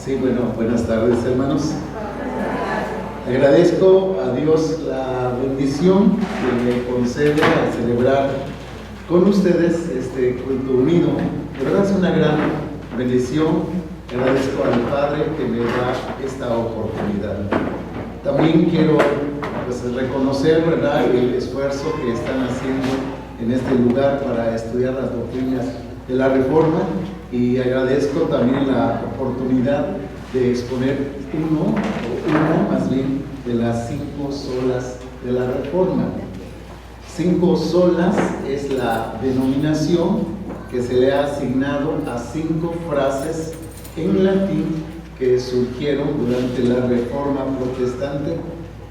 Sí, bueno, buenas tardes, hermanos. Agradezco a Dios la bendición que me concede al celebrar con ustedes este culto unido. De verdad es una gran bendición. Agradezco al Padre que me da esta oportunidad. También quiero reconocer, ¿verdad?, el esfuerzo que están haciendo en este lugar para estudiar las doctrinas de la Reforma, y agradezco también la oportunidad de exponer una más bien de las 5 solas de la Reforma. 5 solas es la denominación que se le ha asignado a 5 frases en latín que surgieron durante la Reforma Protestante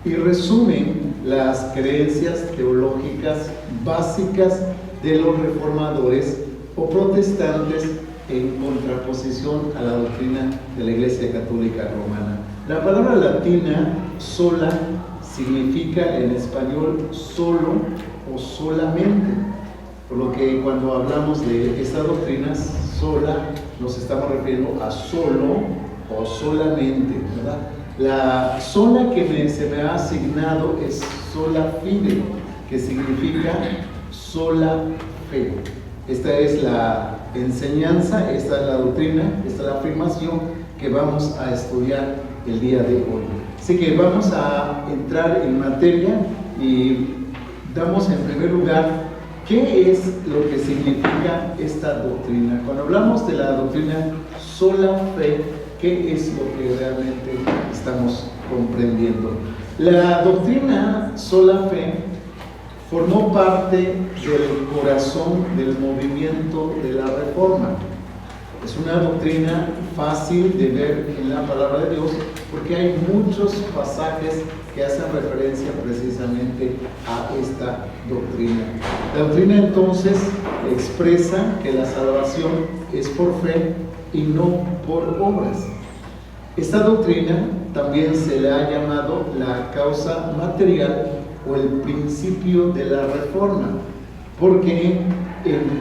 y resumen las creencias teológicas básicas de los reformadores o protestantes en contraposición a la doctrina de la Iglesia Católica Romana. La palabra latina sola significa en español solo o solamente, por lo que cuando hablamos de estas doctrinas sola nos estamos refiriendo a solo o solamente, ¿verdad? La sola que se me ha asignado es sola fide, que significa sola fe. Esta es la enseñanza, esta es la doctrina, esta es la afirmación que vamos a estudiar el día de hoy. Así que vamos a entrar en materia y damos en primer lugar qué es lo que significa esta doctrina. Cuando hablamos de la doctrina sola fe, ¿qué es lo que realmente estamos comprendiendo? La doctrina sola fe formó parte del corazón del movimiento de la Reforma. Es una doctrina fácil de ver en la palabra de Dios porque hay muchos pasajes que hacen referencia precisamente a esta doctrina. La doctrina entonces expresa que la salvación es por fe y no por obras. Esta doctrina también se le ha llamado la causa material o el principio de la Reforma, porque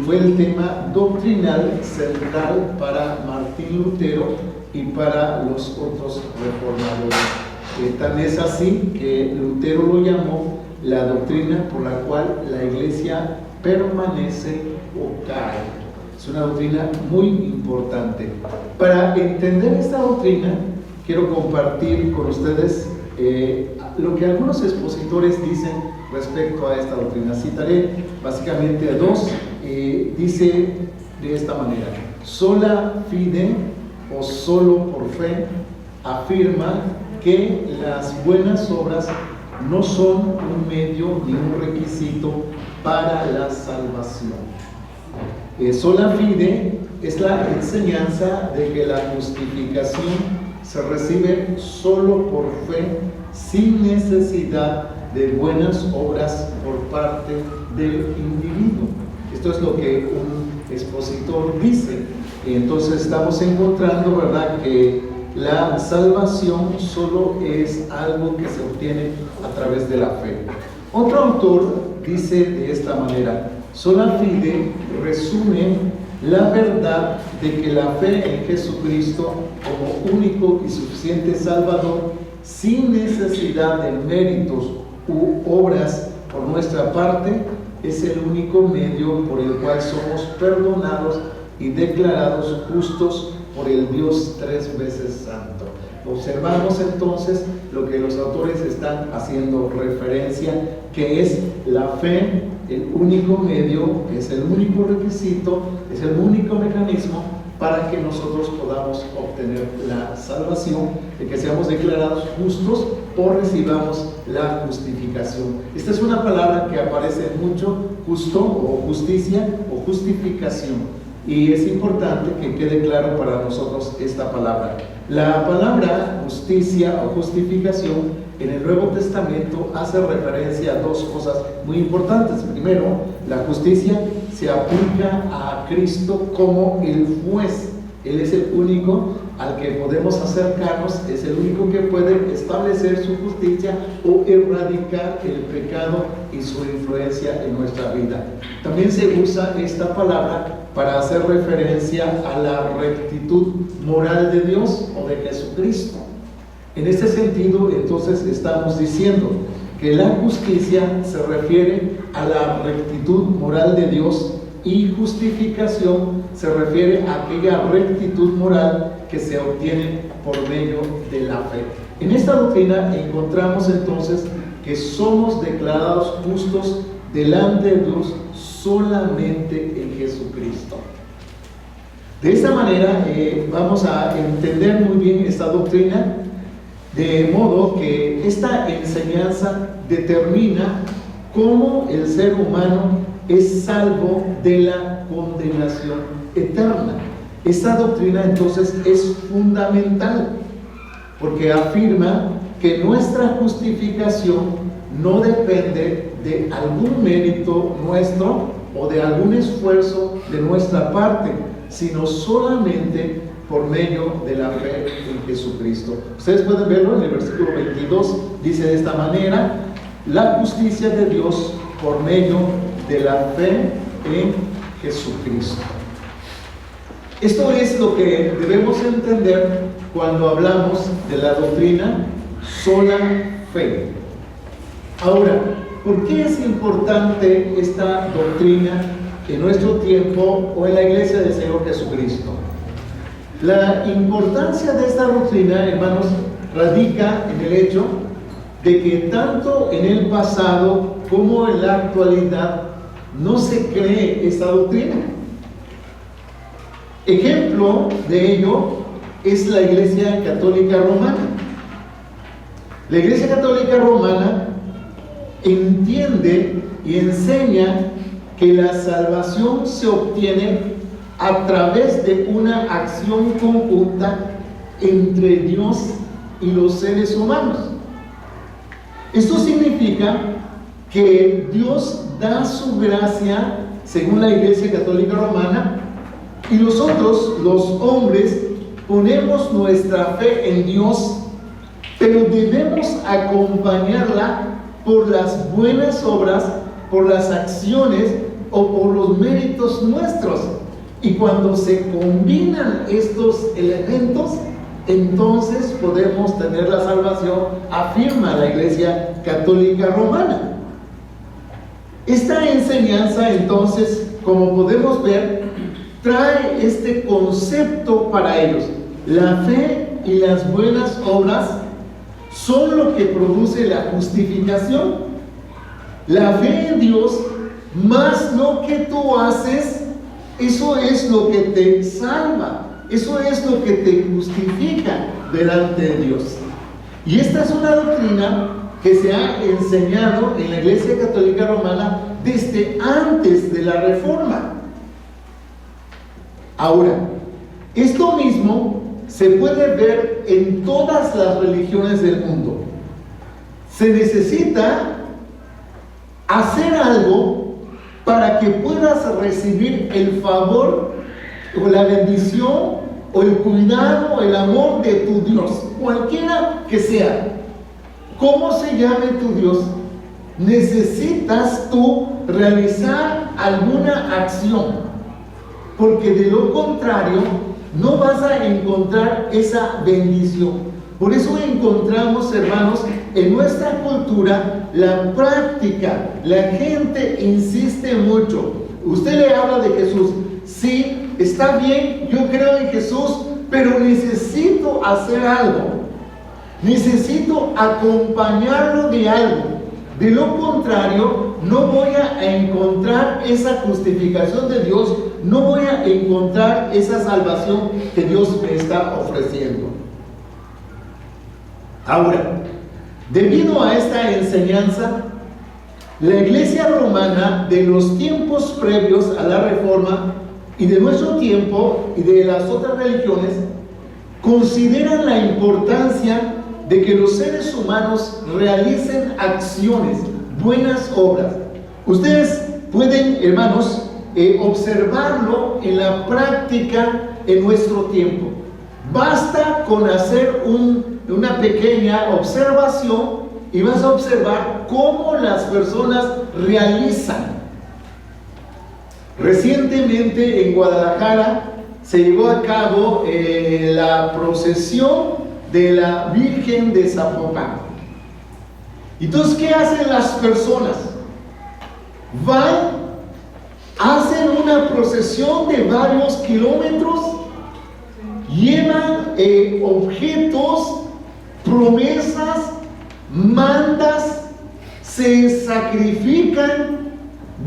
fue el tema doctrinal central para Martín Lutero y para los otros reformadores. Tan es así que Lutero lo llamó la doctrina por la cual la Iglesia permanece o cae. Es una doctrina muy importante. Para entender esta doctrina, quiero compartir con ustedes lo que algunos expositores dicen respecto a esta doctrina. Citaré básicamente a 2. Dice de esta manera: sola fide o solo por fe afirma que las buenas obras no son un medio ni un requisito para la salvación. Sola fide es la enseñanza de que la justificación se recibe solo por fe, sin necesidad de buenas obras por parte del individuo. Esto es lo que un expositor dice. Y entonces estamos encontrando, ¿verdad?, que la salvación solo es algo que se obtiene a través de la fe. Otro autor dice de esta manera: sola fide resume la verdad de que la fe en Jesucristo como único y suficiente Salvador, sin necesidad de méritos u obras por nuestra parte, es el único medio por el cual somos perdonados y declarados justos por el Dios 3 veces santo. Observamos entonces lo que los autores están haciendo referencia, que es la fe, el único medio, es el único requisito, es el único mecanismo para que nosotros podamos obtener la salvación, de que seamos declarados justos o recibamos la justificación. Esta es una palabra que aparece mucho, justo o justicia o justificación, y es importante que quede claro para nosotros esta palabra. La palabra justicia o justificación en el Nuevo Testamento hace referencia a 2 cosas muy importantes. Primero, la justicia se aplica a Cristo como el juez Él es el único al que podemos acercarnos, es el único que puede establecer su justicia o erradicar el pecado y su influencia en nuestra vida. También se usa esta palabra para hacer referencia a la rectitud moral de Dios o de Jesucristo. En este sentido, entonces, estamos diciendo que la justicia se refiere a la rectitud moral de Dios y justificación se refiere a aquella rectitud moral que se obtiene por medio de la fe. En esta doctrina encontramos entonces que somos declarados justos delante de Dios solamente en Jesucristo. De esta manera vamos a entender muy bien esta doctrina, de modo que esta enseñanza determina cómo el ser humano es salvo de la condenación eterna. Esta doctrina entonces es fundamental porque afirma que nuestra justificación no depende de algún mérito nuestro o de algún esfuerzo de nuestra parte, sino solamente por medio de la fe en Jesucristo. Ustedes pueden verlo en el versículo 22, dice de esta manera: la justicia de Dios por medio de la fe en Jesucristo. Esto es lo que debemos entender cuando hablamos de la doctrina sola fe. Ahora, ¿por qué es importante esta doctrina en nuestro tiempo o en la iglesia del Señor Jesucristo? La importancia de esta doctrina, hermanos, radica en el hecho de que tanto en el pasado como en la actualidad no se cree esta doctrina. Ejemplo de ello es la Iglesia Católica Romana. La Iglesia Católica Romana entiende y enseña que la salvación se obtiene a través de una acción conjunta entre Dios y los seres humanos. Esto significa que Dios da su gracia, según la Iglesia Católica Romana, y nosotros, los hombres, ponemos nuestra fe en Dios, pero debemos acompañarla por las buenas obras, por las acciones o por los méritos nuestros. Y cuando se combinan estos elementos, entonces podemos tener la salvación, afirma la Iglesia Católica Romana. Esta enseñanza, entonces, como podemos ver, trae este concepto para ellos. La fe y las buenas obras son lo que produce la justificación. La fe en Dios, más lo que tú haces, eso es lo que te salva, eso es lo que te justifica delante de Dios. Y esta es una doctrina que se ha enseñado en la Iglesia Católica Romana desde antes de la Reforma. Ahora, esto mismo se puede ver en todas las religiones del mundo. Se necesita hacer algo para que puedas recibir el favor o la bendición o el cuidado o el amor de tu Dios, cualquiera que sea. ¿Cómo se llame tu Dios? Necesitas tú realizar alguna acción, porque de lo contrario no vas a encontrar esa bendición. Por eso encontramos, hermanos, en nuestra cultura la práctica. La gente insiste mucho. Usted le habla de Jesús. Sí, está bien, yo creo en Jesús, pero necesito hacer algo. Necesito acompañarlo de algo. De lo contrario, no voy a encontrar esa justificación de Dios, no voy a encontrar esa salvación que Dios me está ofreciendo. Ahora, debido a esta enseñanza, la Iglesia romana de los tiempos previos a la Reforma y de nuestro tiempo y de las otras religiones consideran la importancia de que los seres humanos realicen acciones, buenas obras. Ustedes pueden, hermanos, observarlo en la práctica en nuestro tiempo. Basta con hacer una pequeña observación y vas a observar cómo las personas realizan. Recientemente en Guadalajara se llevó a cabo la procesión de la Virgen de Zapopan. Entonces, ¿qué hacen las personas? Van, hacen una procesión de varios kilómetros, llevan objetos, promesas, mandas, se sacrifican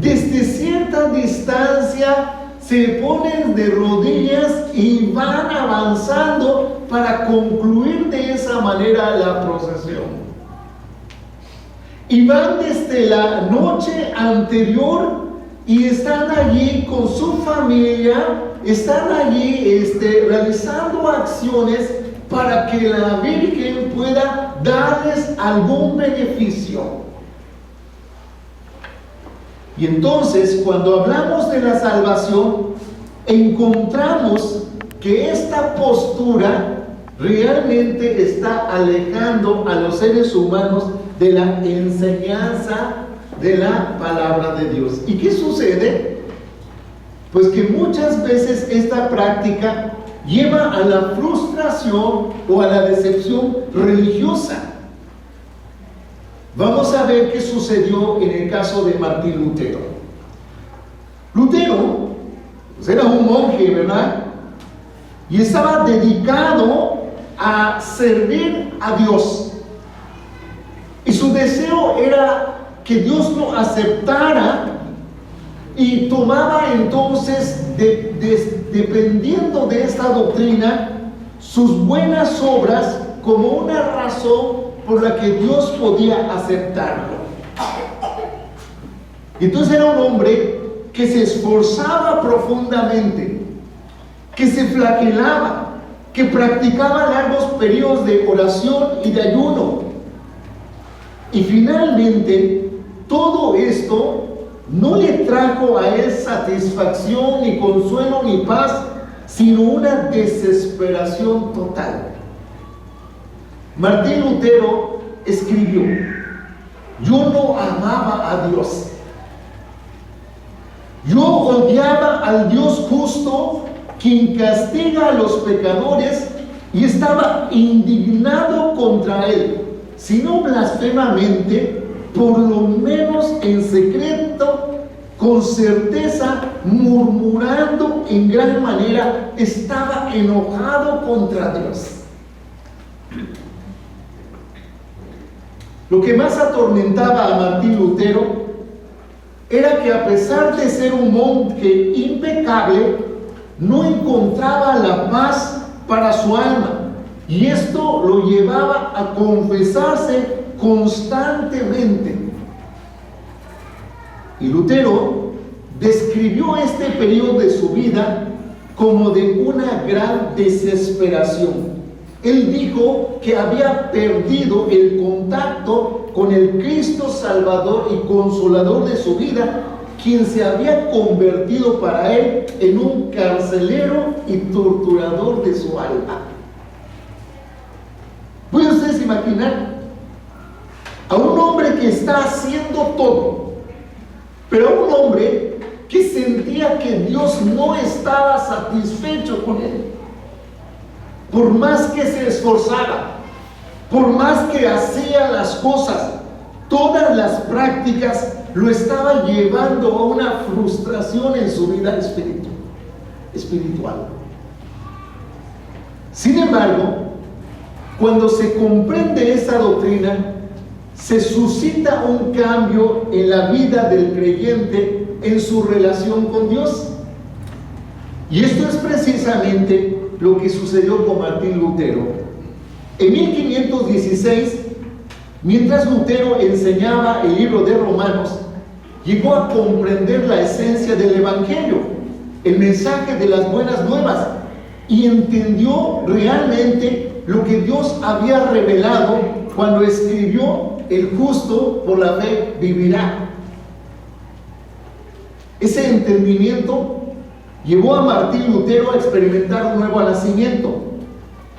desde cierta distancia, se ponen de rodillas y van avanzando para concluir de esa manera la procesión. Y van desde la noche anterior y están allí con su familia, están allí realizando acciones para que la Virgen pueda darles algún beneficio. Y entonces, cuando hablamos de la salvación, encontramos que esta postura realmente está alejando a los seres humanos de la enseñanza de la palabra de Dios. ¿Y qué sucede? Pues que muchas veces esta práctica lleva a la frustración o a la decepción religiosa. Vamos a ver qué sucedió en el caso de Martín Lutero. Lutero pues era un monje, ¿verdad? Y estaba dedicado a servir a Dios. Y su deseo era que Dios lo aceptara y tomaba entonces, dependiendo de esta doctrina, sus buenas obras como una razón por la que Dios podía aceptarlo. Entonces era un hombre que se esforzaba profundamente, que se flagelaba, que practicaba largos periodos de oración y de ayuno. Y finalmente, todo esto no le trajo a él satisfacción, ni consuelo, ni paz, sino una desesperación total. Martín Lutero escribió: yo no amaba a Dios. Yo odiaba al Dios justo, quien castiga a los pecadores, y estaba indignado contra él, si no blasfemamente, por lo menos en secreto, con certeza, murmurando en gran manera, estaba enojado contra Dios. Lo que más atormentaba a Martín Lutero era que, a pesar de ser un monje impecable, no encontraba la paz para su alma, y esto lo llevaba a confesarse constantemente. Y Lutero describió este periodo de su vida como de una gran desesperación. Él dijo que había perdido el contacto con el Cristo Salvador y Consolador de su vida, quien se había convertido para él en un carcelero y torturador de su alma. ¿Pueden ustedes imaginar a un hombre que está haciendo todo, pero a un hombre que sentía que Dios no estaba satisfecho con él? Por más que se esforzaba, por más que hacía las cosas, todas las prácticas lo estaban llevando a una frustración en su vida espiritual. Sin embargo, cuando se comprende esta doctrina, se suscita un cambio en la vida del creyente en su relación con Dios. Y esto es precisamente lo que sucedió con Martín Lutero. En 1516, mientras Lutero enseñaba el libro de Romanos, llegó a comprender la esencia del Evangelio, el mensaje de las buenas nuevas, y entendió realmente lo que Dios había revelado cuando escribió: el justo por la fe vivirá. Ese entendimiento llevó a Martín Lutero a experimentar un nuevo nacimiento.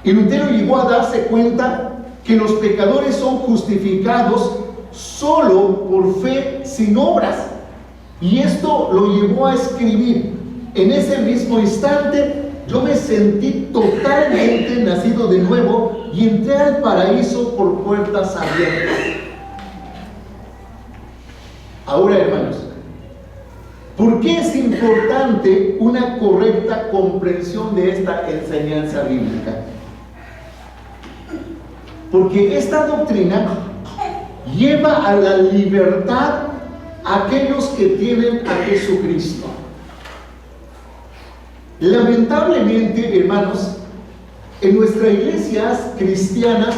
Y Lutero llegó a darse cuenta que los pecadores son justificados solo por fe sin obras. Y esto lo llevó a escribir: en ese mismo instante yo me sentí totalmente nacido de nuevo y entré al paraíso por puertas abiertas. Ahora, hermanos, ¿por qué es importante una correcta comprensión de esta enseñanza bíblica? Porque esta doctrina lleva a la libertad a aquellos que tienen a Jesucristo. Lamentablemente, hermanos, en nuestras iglesias cristianas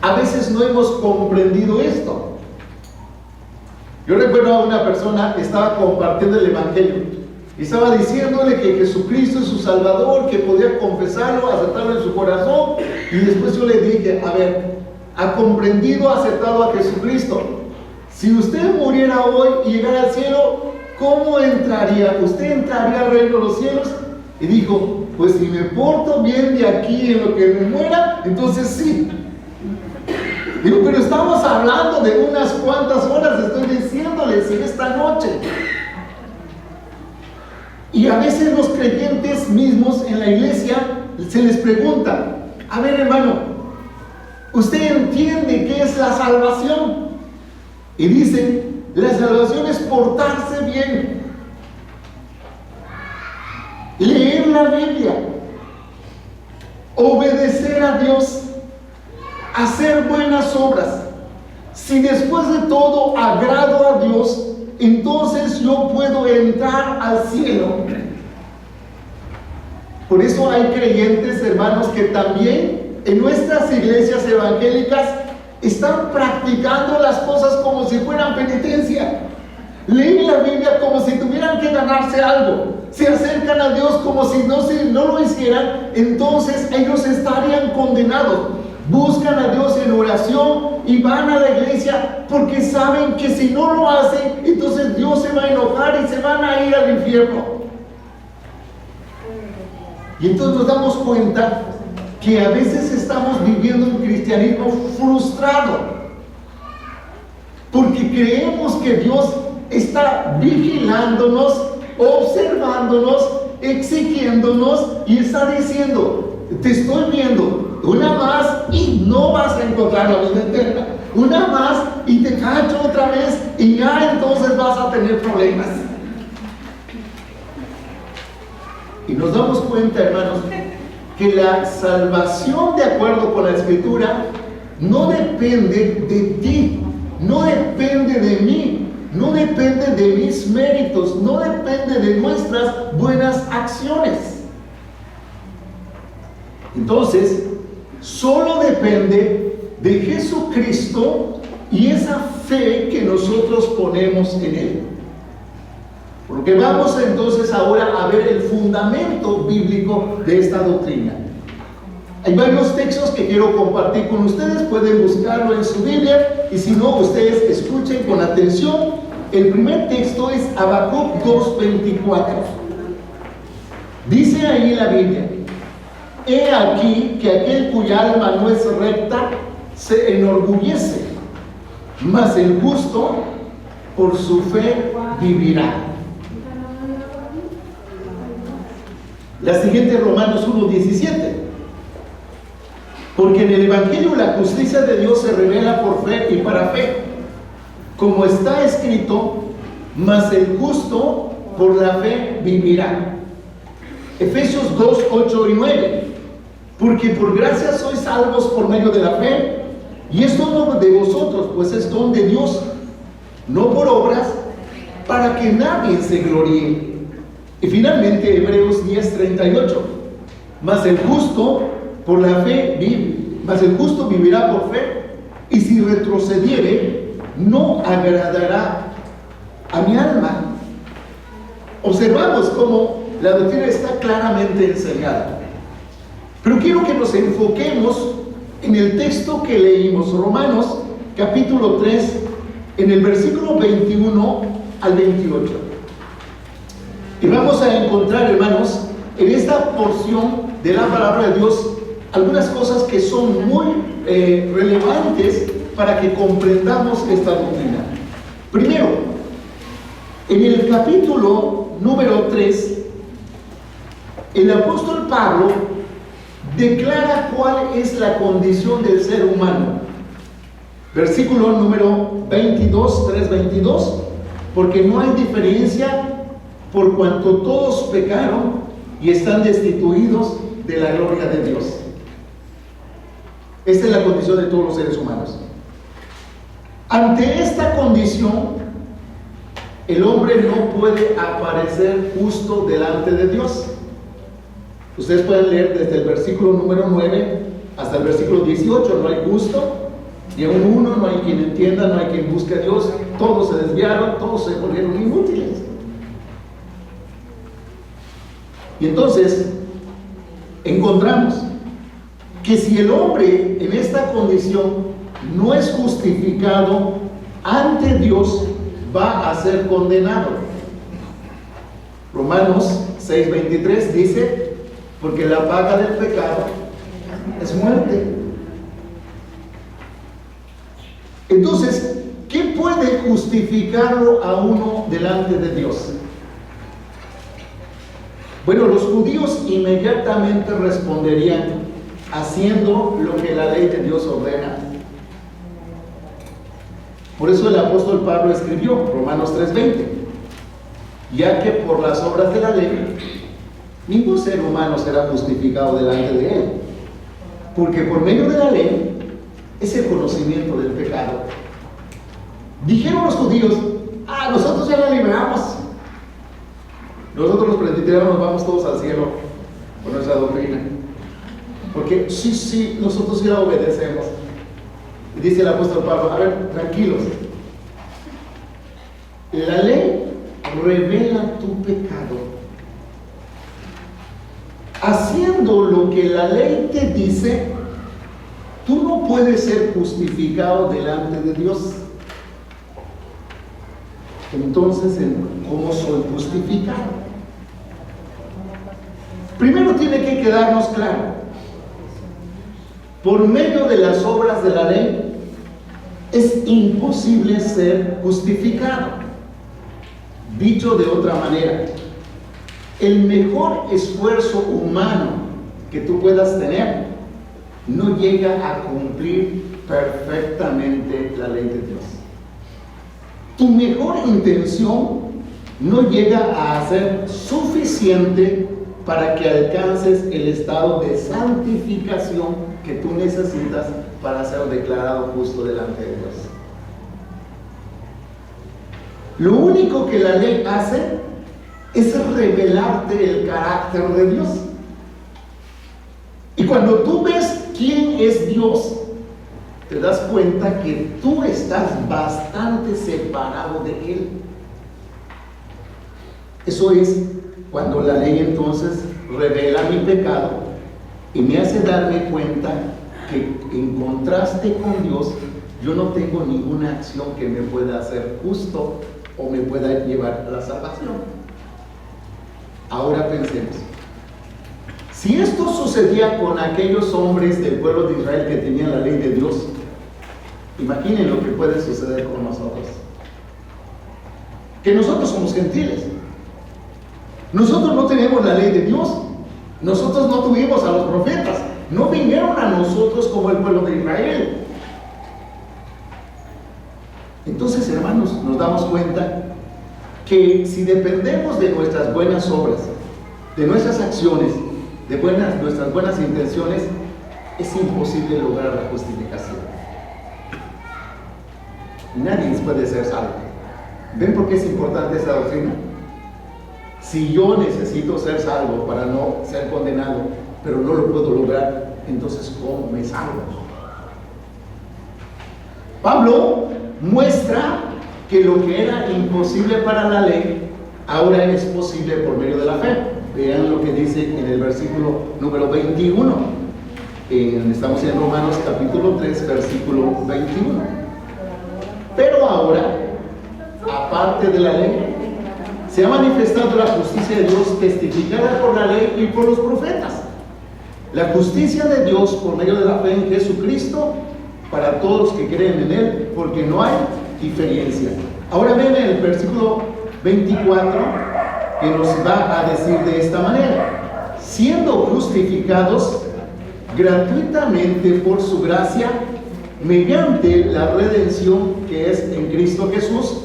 a veces no hemos comprendido esto. Yo recuerdo a una persona que estaba compartiendo el Evangelio y estaba diciéndole que Jesucristo es su Salvador, que podía confesarlo, aceptarlo en su corazón. Y después yo le dije: a ver, ¿ha comprendido, aceptado a Jesucristo? Si usted muriera hoy y llegara al cielo, ¿cómo entraría? ¿Usted entraría al reino de los cielos? Y dijo: pues si me porto bien de aquí en lo que me muera, entonces sí. Digo: pero estamos hablando de unas cuantas horas, estoy diciéndoles en esta noche. Y a veces los creyentes mismos en la iglesia se les pregunta: a ver, hermano, ¿usted entiende qué es la salvación? Y dicen: la salvación es portarse bien, leer la Biblia, obedecer a Dios, hacer buenas obras. Si después de todo agrado a Dios, entonces yo puedo entrar al cielo. Por eso hay creyentes, hermanos, que también en nuestras iglesias evangélicas están practicando las cosas como si fueran penitencia. Leen la Biblia como si tuvieran que ganarse algo. Se acercan a Dios como si no lo hicieran, entonces ellos estarían condenados. Buscan a Dios en oración y van a la iglesia porque saben que si no lo hacen, entonces Dios se va a enojar y se van a ir al infierno. Y entonces nos damos cuenta que a veces estamos viviendo un cristianismo frustrado, porque creemos que Dios está vigilándonos, observándonos, exigiéndonos y está diciendo: te estoy viendo, una más y no vas a encontrar la vida eterna, una más y te cacho otra vez y ya entonces vas a tener problemas. Y nos damos cuenta, hermanos, que la salvación, de acuerdo con la Escritura, no depende de ti, no depende de mí, no depende de mis méritos, no depende de nuestras buenas acciones. Entonces, solo depende de Jesucristo y esa fe que nosotros ponemos en Él. Porque vamos entonces ahora a ver el fundamento bíblico de esta doctrina. Hay varios textos que quiero compartir con ustedes, pueden buscarlo en su Biblia, y si no, ustedes escuchen con atención. El primer texto es Habacuc 2:24. Dice ahí la Biblia: he aquí que aquel cuya alma no es recta se enorgullece, mas el justo por su fe vivirá. La siguiente, Romanos 1:17. Porque en el Evangelio la justicia de Dios se revela por fe y para fe, como está escrito: mas el justo por la fe vivirá. Efesios 2:8 y 9. Porque por gracia sois salvos por medio de la fe, y esto no de vosotros, pues es don de Dios, no por obras, para que nadie se gloríe. Y finalmente Hebreos 10:38. Mas el justo por la fe vive, mas el justo vivirá por fe, y si retrocediere, no agradará a mi alma. Observamos cómo la doctrina está claramente enseñada. Pero quiero que nos enfoquemos en el texto que leímos, Romanos capítulo 3, en el versículo 21 al 28. Y vamos a encontrar, hermanos, en esta porción de la palabra de Dios, algunas cosas que son muy relevantes para que comprendamos esta doctrina. Primero, en el capítulo número 3, el apóstol Pablo declara cuál es la condición del ser humano. Versículo número 22, 3:22, porque no hay diferencia por cuanto todos pecaron y están destituidos de la gloria de Dios. Esta es la condición de todos los seres humanos. Ante esta condición, el hombre no puede aparecer justo delante de Dios. Ustedes pueden leer desde el versículo número 9 hasta el versículo 18. No hay justo, ni aun uno, no hay quien entienda, no hay quien busque a Dios. Todos se desviaron, todos se volvieron inútiles. Y entonces encontramos que si el hombre en esta condición no es justificado ante Dios, va a ser condenado. Romanos 6:23 dice: porque la paga del pecado es muerte. Entonces, ¿qué puede justificarlo a uno delante de Dios? Bueno, los judíos inmediatamente responderían haciendo lo que la ley de Dios ordena. Por eso el apóstol Pablo escribió Romanos 3:20, ya que por las obras de la ley ningún ser humano será justificado delante de él, porque por medio de la ley es el conocimiento del pecado. Dijeron los judíos: nosotros ya la liberamos, nosotros los presbiterianos vamos todos al cielo con nuestra doctrina, porque sí, nosotros sí la obedecemos. Y dice el apóstol Pablo: a ver, tranquilos, la ley revela tu pecado. Haciendo lo que la ley te dice, tú no puedes ser justificado delante de Dios. Entonces, ¿cómo soy justificado? Primero tiene que quedarnos claro: por medio de las obras de la ley es imposible ser justificado. Dicho de otra manera, el mejor esfuerzo humano que tú puedas tener no llega a cumplir perfectamente la ley de Dios. Tu mejor intención no llega a ser suficiente para que alcances el estado de santificación que tú necesitas para ser declarado justo delante de Dios. Lo único que la ley hace es revelarte el carácter de Dios. Y cuando tú ves quién es Dios, te das cuenta que tú estás bastante separado de Él. Eso es cuando la ley entonces revela mi pecado y me hace darme cuenta que en contraste con Dios, yo no tengo ninguna acción que me pueda hacer justo o me pueda llevar a la salvación. Ahora pensemos, si esto sucedía con aquellos hombres del pueblo de Israel que tenían la ley de Dios, imaginen lo que puede suceder con nosotros. Que nosotros somos gentiles, nosotros no tenemos la ley de Dios, nosotros no tuvimos a los profetas, no vinieron a nosotros como el pueblo de Israel. Entonces, hermanos, nos damos cuenta que si dependemos de nuestras buenas obras, de nuestras acciones, de nuestras buenas intenciones, es imposible lograr la justificación. Nadie puede ser salvo. ¿Ven por qué es importante esta doctrina? Si yo necesito ser salvo para no ser condenado, pero no lo puedo lograr, entonces ¿cómo me salvo? Pablo muestra que lo que era imposible para la ley, ahora es posible por medio de la fe. Vean lo que dice en el versículo número 21. Estamos en Romanos capítulo 3, versículo 21. Pero ahora, aparte de la ley, se ha manifestado la justicia de Dios testificada por la ley y por los profetas. La justicia de Dios por medio de la fe en Jesucristo para todos los que creen en Él, porque no hay diferencia. Ahora ven el versículo 24 que nos va a decir de esta manera: siendo justificados gratuitamente por su gracia, mediante la redención que es en Cristo Jesús,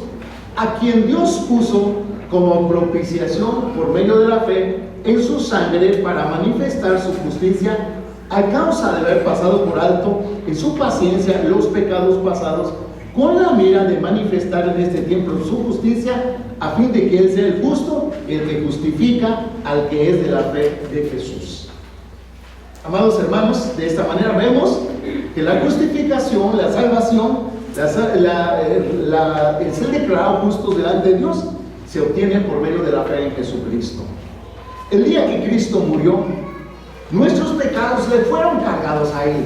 a quien Dios puso como propiciación por medio de la fe en su sangre para manifestar su justicia a causa de haber pasado por alto en su paciencia los pecados pasados, con la mira de manifestar en este tiempo su justicia, a fin de que Él sea el justo, el que justifica al que es de la fe de Jesús. Amados hermanos, de esta manera vemos que la justificación, la salvación, el ser declarado justos delante de Dios se obtiene por medio de la fe en Jesucristo. El día que Cristo murió, nuestros pecados le fueron cargados a Él,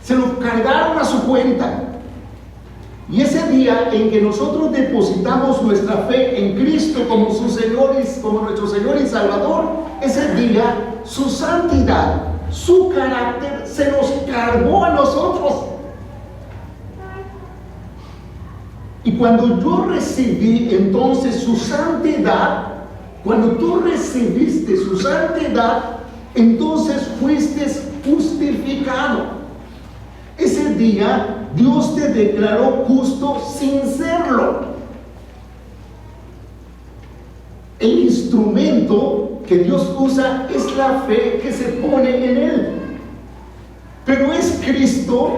se los cargaron a su cuenta. Y ese día en que nosotros depositamos nuestra fe en Cristo como su Señor y como nuestro Señor y Salvador, ese día su santidad, su carácter se nos cargó a nosotros. Y cuando yo recibí entonces su santidad, cuando tú recibiste su santidad, entonces fuiste justificado. Ese día Dios te declaró justo sin serlo. El instrumento que Dios usa es la fe que se pone en Él. Pero es Cristo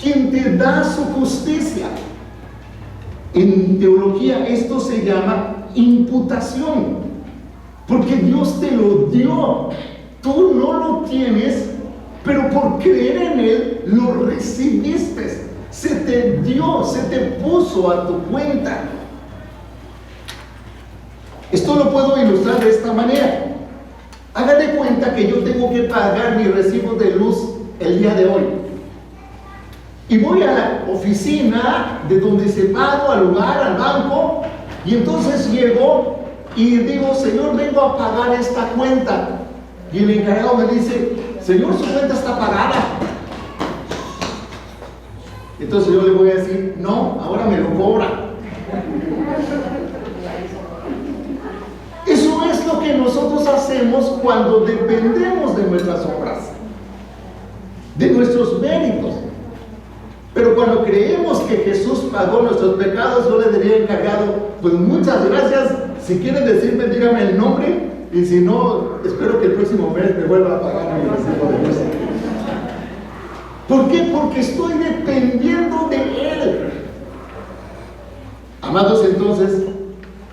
quien te da su justicia. En teología esto se llama imputación, porque Dios te lo dio. Tú no lo tienes, pero por creer en Él lo recibiste. Se te dio, se te puso a tu cuenta. Esto lo puedo ilustrar de esta manera. Haga de cuenta que yo tengo que pagar mi recibo de luz el día de hoy. Y voy a la oficina de donde se pago, al lugar, al banco, y entonces llego y digo: Señor, vengo a pagar esta cuenta. Y el encargado me dice: Señor, su cuenta está pagada. Entonces yo le voy a decir: no, ahora me lo cobra. Eso es lo que nosotros hacemos cuando dependemos de nuestras obras, de nuestros méritos. Pero cuando creemos que Jesús pagó nuestros pecados, yo le diría al encargado: pues muchas gracias. Si quieren decirme, dígame el nombre, y si no, espero que el próximo mes me vuelva a pagar mi recibo de luz. ¿Por qué? Porque estoy dependiendo de Él. Amados, entonces,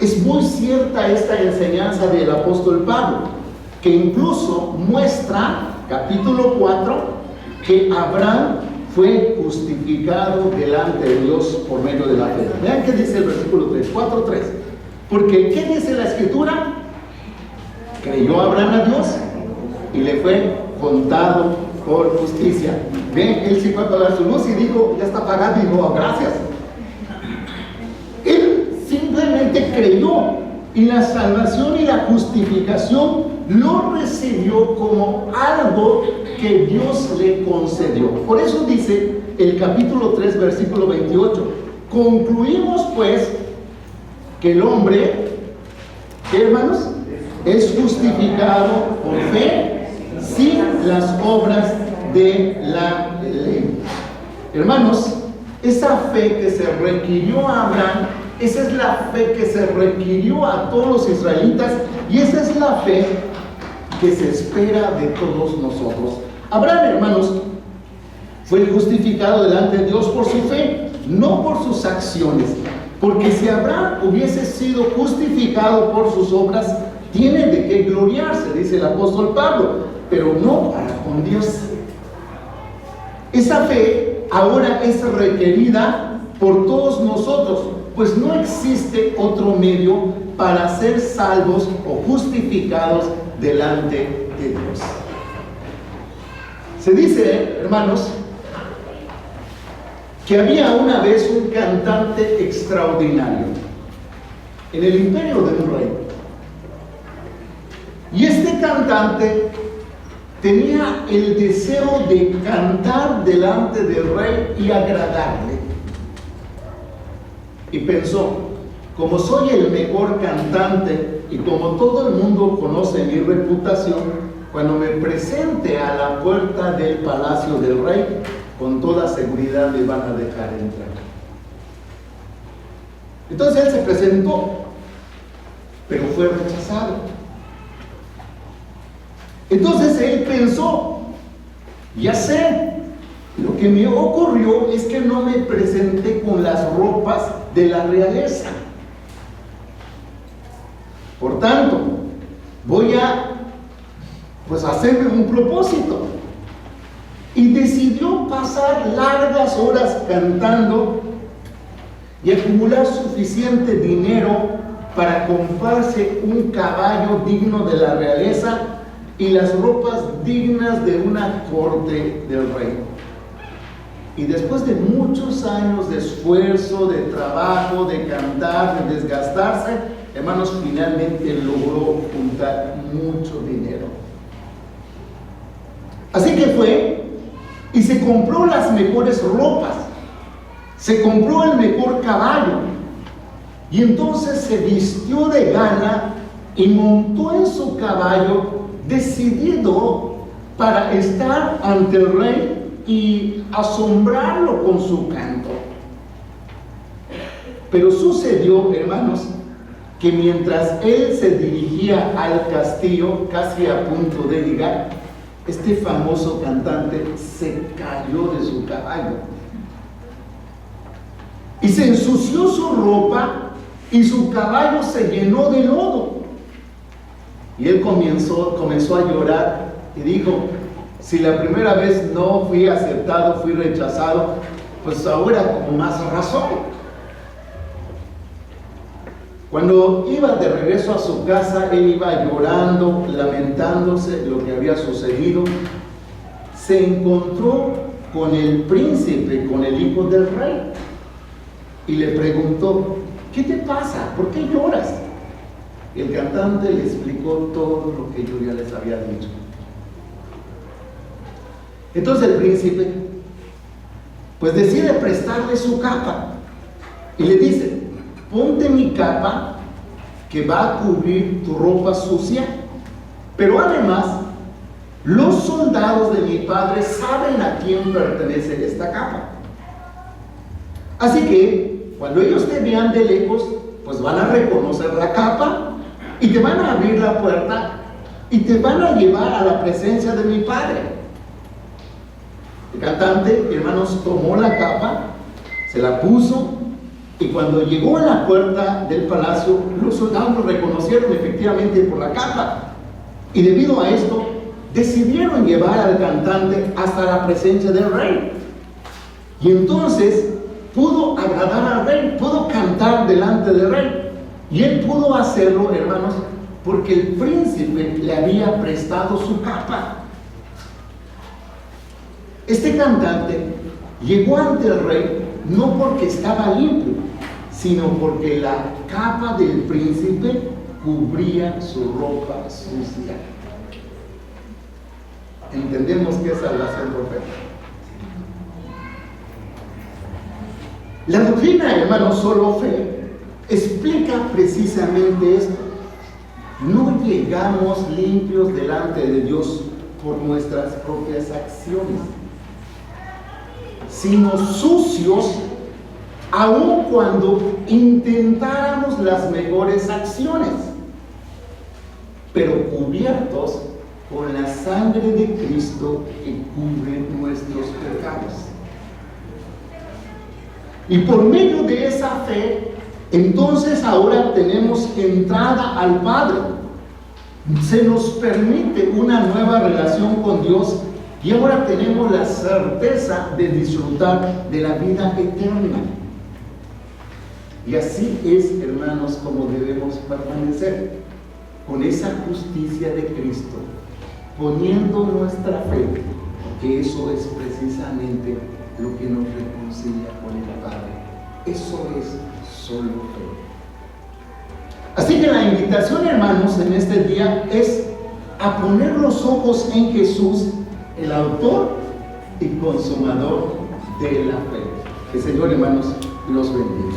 es muy cierta esta enseñanza del apóstol Pablo, que incluso muestra, capítulo 4, que Abraham fue justificado delante de Dios por medio de la fe. Vean qué dice el versículo 3, 4:3. Porque, ¿qué dice la Escritura? Creyó Abraham a Dios y le fue contado por justicia. Ven, él sí fue a pagar su luz y dijo: ya está pagado, y dijo: gracias. Él simplemente creyó, y la salvación y la justificación lo recibió como algo que Dios le concedió. Por eso dice el capítulo 3, versículo 28: concluimos pues que el hombre, ¿qué, hermanos? Es justificado por fe sin las obras de la ley. Hermanos, esa fe que se requirió a Abraham, esa es la fe que se requirió a todos los israelitas, y esa es la fe que se espera de todos nosotros. Abraham, hermanos, fue justificado delante de Dios por su fe, no por sus acciones. Porque si Abraham hubiese sido justificado por sus obras, tiene de qué gloriarse, dice el apóstol Pablo, pero no para con Dios. Esa fe ahora es requerida por todos nosotros, pues no existe otro medio para ser salvos o justificados delante de Dios. Se dice, hermanos, que había una vez un cantante extraordinario. en el imperio de un rey. Y este cantante tenía el deseo de cantar delante del rey y agradarle. Y pensó, como soy el mejor cantante y como todo el mundo conoce mi reputación, cuando me presente a la puerta del palacio del rey, con toda seguridad me van a dejar entrar. Entonces él se presentó, pero fue rechazado. Entonces él pensó, ya sé, lo que me ocurrió es que no me presenté con las ropas de la realeza. Por tanto, voy a hacerme un propósito. Y decidió pasar largas horas cantando y acumular suficiente dinero para comprarse un caballo digno de la realeza y las ropas dignas de una corte del rey. Y después de muchos años de esfuerzo, de trabajo, de cantar, de desgastarse, hermanos, finalmente logró juntar mucho dinero. Así que fue y se compró las mejores ropas, se compró el mejor caballo, y entonces se vistió de gala y montó en su caballo, decidido para estar ante el rey y asombrarlo con su canto. Pero sucedió, hermanos, que mientras él se dirigía al castillo, casi a punto de llegar, este famoso cantante se cayó de su caballo y se ensució su ropa y su caballo se llenó de lodo. Y él comenzó a llorar y dijo, si la primera vez no fui aceptado, fui rechazado, pues ahora con más razón. Cuando iba de regreso a su casa, él iba llorando, lamentándose lo que había sucedido. Se encontró con el príncipe, con el hijo del rey, y le preguntó, ¿qué te pasa? ¿Por qué lloras? Y el cantante le explicó todo lo que yo ya les había dicho. Entonces el príncipe, pues decide prestarle su capa, y le dice, ponte mi capa que va a cubrir tu ropa sucia, pero además los soldados de mi padre saben a quién pertenece esta capa. Así que cuando ellos te vean de lejos, pues van a reconocer la capa y te van a abrir la puerta y te van a llevar a la presencia de mi padre. El cantante, hermanos, tomó la capa, se la puso, y cuando llegó a la puerta del palacio, los soldados lo reconocieron efectivamente por la capa. Y debido a esto, decidieron llevar al cantante hasta la presencia del rey. Y entonces pudo agradar al rey, pudo cantar delante del rey. Y él pudo hacerlo, hermanos, porque el príncipe le había prestado su capa. Este cantante llegó ante el rey no porque estaba limpio, sino porque la capa del príncipe cubría su ropa sucia. Entendemos que es salvación profética. La doctrina, hermanos, solo fe, explica precisamente esto. No llegamos limpios delante de Dios por nuestras propias acciones, sino sucios aun cuando intentáramos las mejores acciones, pero cubiertos con la sangre de Cristo que cubre nuestros pecados. Y por medio de esa fe, entonces ahora tenemos entrada al Padre. Se nos permite una nueva relación con Dios y ahora tenemos la certeza de disfrutar de la vida eterna. Y así es, hermanos, como debemos permanecer, con esa justicia de Cristo, poniendo nuestra fe, que eso es precisamente lo que nos reconcilia con el Padre. Eso es solo fe. Así que la invitación, hermanos, en este día es a poner los ojos en Jesús, el autor y consumador de la fe. Que el Señor, hermanos, los bendiga.